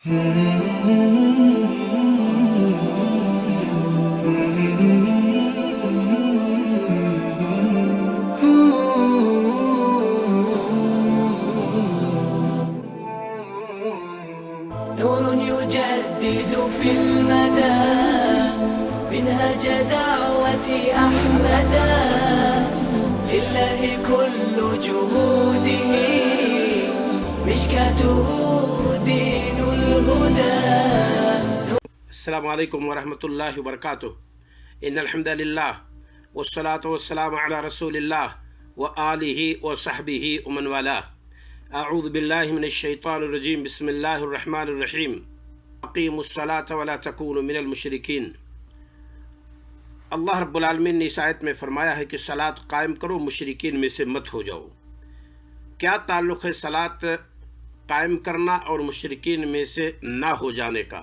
نور يجدد في المدى منهج دعوة أحمدا لله كل جهوده مشكاته دين الهدى. السلام علیکم ورحمۃ اللہ وبرکاتہ. ان الحمد للہ والصلاة والسلام علی رسول اللہ وآلہ وصحبہ ومن والاه. اعوذ باللہ من الشیطان الرجیم. بسم اللہ الرحمن الرحیم. اقیموا الصلاة ولا تکونوا من المشرکین. اللہ رب العالمین نے اس آیت میں فرمایا ہے کہ صلاۃ قائم کرو، مشرکین میں سے مت ہو جاؤ. کیا تعلق ہے صلاۃ قائم کرنا اور مشرکین میں سے نہ ہو جانے کا؟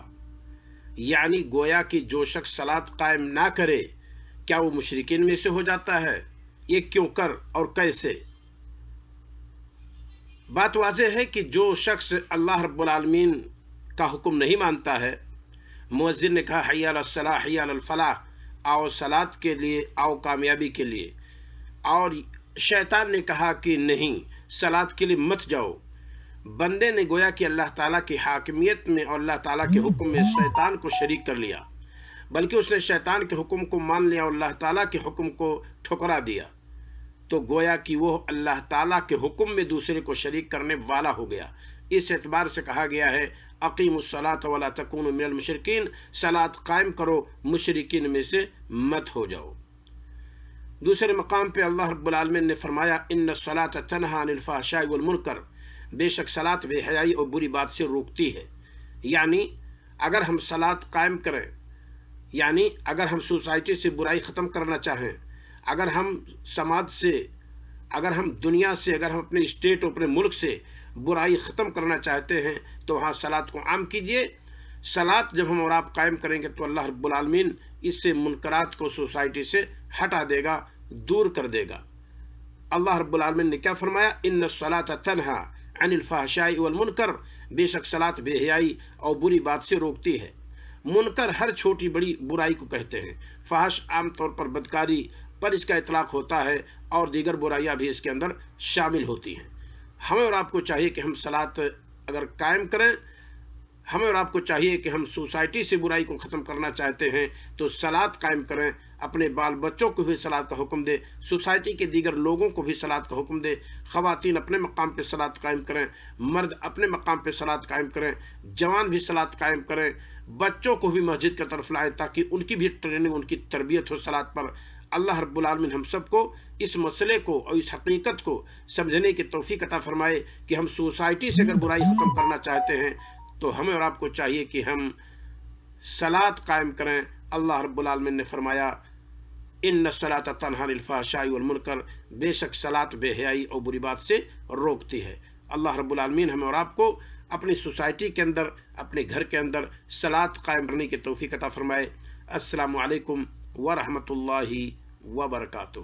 یعنی گویا کہ جو شخص صلاۃ قائم نہ کرے کیا وہ مشرکین میں سے ہو جاتا ہے؟ یہ کیوں کر اور کیسے؟ بات واضح ہے کہ جو شخص اللہ رب العالمین کا حکم نہیں مانتا ہے، مؤذن نے کہا حی علی الصلاح حی علی الفلاح، آؤ صلاۃ کے لیے، آؤ کامیابی کے لیے، اور شیطان نے کہا کہ نہیں صلاۃ کے لیے مت جاؤ. بندے نے گویا کہ اللہ تعالیٰ کی حاکمیت میں اور اللہ تعالیٰ کے حکم میں شیطان کو شریک کر لیا، بلکہ اس نے شیطان کے حکم کو مان لیا اور اللہ تعالیٰ کے حکم کو ٹھکرا دیا. تو گویا کہ وہ اللہ تعالیٰ کے حکم میں دوسرے کو شریک کرنے والا ہو گیا. اس اعتبار سے کہا گیا ہے اقیموا الصلاۃ ولا تکونوا من المشرکین، صلاۃ قائم کرو، مشرکین میں سے مت ہو جاؤ. دوسرے مقام پہ اللہ رب العالمین نے فرمایا ان الصلاۃ تنہی عن الفحشاء والمنکر، بے شک صلاۃ بے حیائی اور بری بات سے روکتی ہے. یعنی اگر ہم صلاۃ قائم کریں، یعنی اگر ہم سوسائٹی سے برائی ختم کرنا چاہیں، اگر ہم سماج سے، اگر ہم دنیا سے، اگر ہم اپنے اسٹیٹ اور اپنے ملک سے برائی ختم کرنا چاہتے ہیں تو وہاں صلاۃ کو عام کیجئے. صلاۃ جب ہم اور آپ قائم کریں گے تو اللہ رب العالمین اس سے منکرات کو سوسائٹی سے ہٹا دے گا، دور کر دے گا. اللہ رب العالمین نے کیا فرمایا؟ ان الصلاۃ تنہی عن الفحشاء والمنکر، بے شک صلاۃ بے حیائی اور بری بات سے روکتی ہے. منکر ہر چھوٹی بڑی برائی کو کہتے ہیں. فحش عام طور پر بدکاری پر اس کا اطلاق ہوتا ہے، اور دیگر برائیاں بھی اس کے اندر شامل ہوتی ہیں. ہمیں اور آپ کو چاہیے کہ ہم صلاۃ اگر قائم کریں، ہمیں اور آپ کو چاہیے کہ ہم سوسائٹی سے برائی کو ختم کرنا چاہتے ہیں تو صلاۃ قائم کریں. اپنے بال بچوں کو بھی صلاۃ کا حکم دے، سوسائٹی کے دیگر لوگوں کو بھی صلاۃ کا حکم دے. خواتین اپنے مقام پہ صلاۃ قائم کریں، مرد اپنے مقام پہ صلاۃ قائم کریں، جوان بھی صلاۃ قائم کریں. بچوں کو بھی مسجد کی طرف لائیں تاکہ ان کی بھی ٹریننگ، ان کی تربیت ہو صلاۃ پر. اللہ رب العالمین ہم سب کو اس مسئلے کو اور اس حقیقت کو سمجھنے کی توفیق عطا فرمائے کہ ہم سوسائٹی سے اگر برائی ختم کرنا چاہتے ہیں تو ہمیں اور آپ کو چاہیے کہ ہم صلاۃ قائم کریں. اللہ رب العالمین نے فرمایا ان الصلاۃ تنہی عن الفحشاء والمنکر، بے شک صلاۃ بے حیائی اور بری بات سے روکتی ہے. اللہ رب العالمین ہمیں اور آپ کو اپنی سوسائٹی کے اندر، اپنے گھر کے اندر صلاۃ قائم کرنے کی توفیق عطا فرمائے. السلام علیکم ورحمۃ اللہ وبرکاتہ.